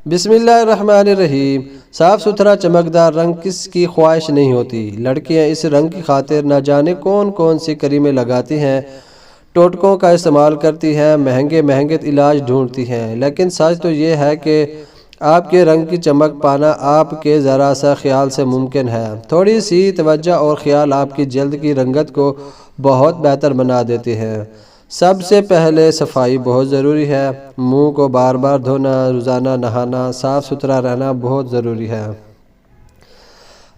بسم اللہ الرحمن الرحیم۔ صاف ستھرا چمکدار رنگ کس کی خواہش نہیں ہوتی۔ لڑکیاں اس رنگ کی خاطر نہ جانے کون کون سی کریمیں لگاتی ہیں، ٹوٹکوں کا استعمال کرتی ہیں، مہنگے مہنگے علاج ڈھونڈتی ہیں، لیکن سچ تو یہ ہے کہ آپ کے رنگ کی چمک پانا آپ کے ذرا سا خیال سے ممکن ہے۔ تھوڑی سی توجہ اور خیال آپ کی جلد کی رنگت کو بہت بہتر بنا دیتے ہیں۔ سب سے پہلے صفائی بہت ضروری ہے۔ منہ کو بار بار دھونا، روزانہ نہانا، صاف ستھرا رہنا بہت ضروری ہے۔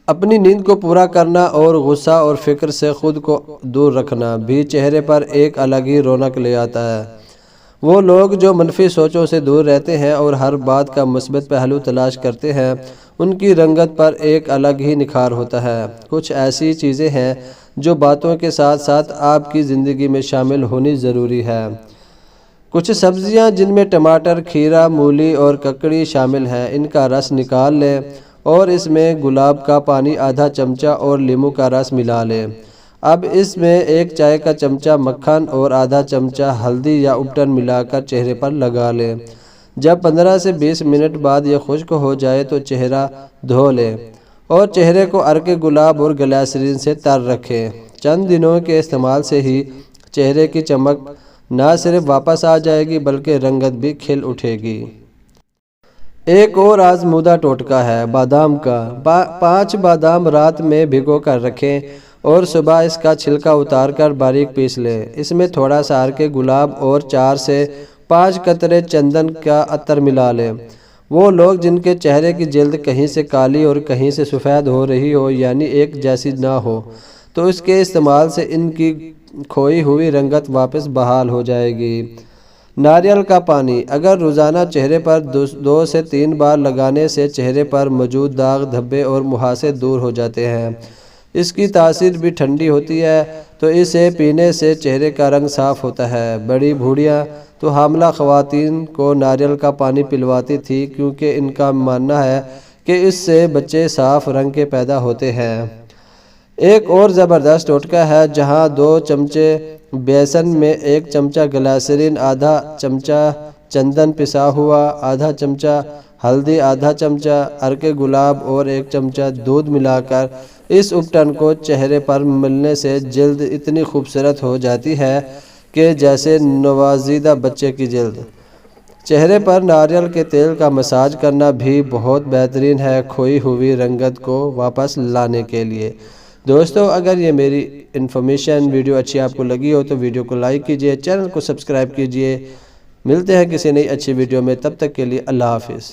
اپنی نیند کو پورا کرنا اور غصہ اور فکر سے خود کو دور رکھنا بھی چہرے پر ایک الگ ہی رونق لے آتا ہے۔ وہ لوگ جو منفی سوچوں سے دور رہتے ہیں اور ہر بات کا مثبت پہلو تلاش کرتے ہیں، ان کی رنگت پر ایک الگ ہی نکھار ہوتا ہے۔ کچھ ایسی چیزیں ہیں جو باتوں کے ساتھ ساتھ آپ کی زندگی میں شامل ہونی ضروری ہے۔ کچھ سبزیاں جن میں ٹماٹر، کھیرا، مولی اور ککڑی شامل ہیں، ان کا رس نکال لیں اور اس میں گلاب کا پانی آدھا چمچہ اور لیموں کا رس ملا لیں۔ اب اس میں ایک چائے کا چمچہ مکھن اور آدھا چمچہ ہلدی یا اپٹن ملا کر چہرے پر لگا لیں۔ جب 15 سے 20 منٹ بعد یہ خشک ہو جائے تو چہرہ دھو لیں اور چہرے کو عرق گلاب اور گلیسرین سے تر رکھیں۔ چند دنوں کے استعمال سے ہی چہرے کی چمک نہ صرف واپس آ جائے گی بلکہ رنگت بھی کھل اٹھے گی۔ ایک اور آزمودہ ٹوٹکا ہے بادام کا۔ 5 بادام رات میں بھگو کر رکھیں اور صبح اس کا چھلکا اتار کر باریک پیس لیں۔ اس میں تھوڑا سا عرق گلاب اور 4 سے 5 قطرے چندن کا عطر ملا لیں۔ وہ لوگ جن کے چہرے کی جلد کہیں سے کالی اور کہیں سے سفید ہو رہی ہو، یعنی ایک جیسی نہ ہو، تو اس کے استعمال سے ان کی کھوئی ہوئی رنگت واپس بحال ہو جائے گی۔ ناریل کا پانی اگر روزانہ چہرے پر 2 سے 3 بار لگانے سے چہرے پر موجود داغ، دھبے اور مہاسے دور ہو جاتے ہیں۔ اس کی تاثیر بھی ٹھنڈی ہوتی ہے، تو اسے پینے سے چہرے کا رنگ صاف ہوتا ہے۔ بڑی بوڑھیاں تو حاملہ خواتین کو ناریل کا پانی پلواتی تھی کیونکہ ان کا ماننا ہے کہ اس سے بچے صاف رنگ کے پیدا ہوتے ہیں۔ ایک اور زبردست ٹوٹکا ہے جہاں 2 چمچے بیسن میں 1 چمچہ گلیسرین، آدھا چمچہ چندن پسا ہوا، آدھا چمچہ ہلدی، آدھا چمچہ عرق گلاب اور 1 چمچہ دودھ ملا کر اس اپٹن کو چہرے پر ملنے سے جلد اتنی خوبصورت ہو جاتی ہے کہ جیسے نوزائیدہ بچے کی جلد۔ چہرے پر ناریل کے تیل کا مساج کرنا بھی بہت بہترین ہے کھوئی ہوئی رنگت کو واپس لانے کے لیے۔ دوستو، اگر یہ میری انفارمیشن ویڈیو اچھی آپ کو لگی ہو تو ویڈیو کو لائک کیجئے، چینل کو سبسکرائب کیجئے۔ ملتے ہیں کسی نئی اچھی ویڈیو میں، تب تک کے لیے اللہ حافظ۔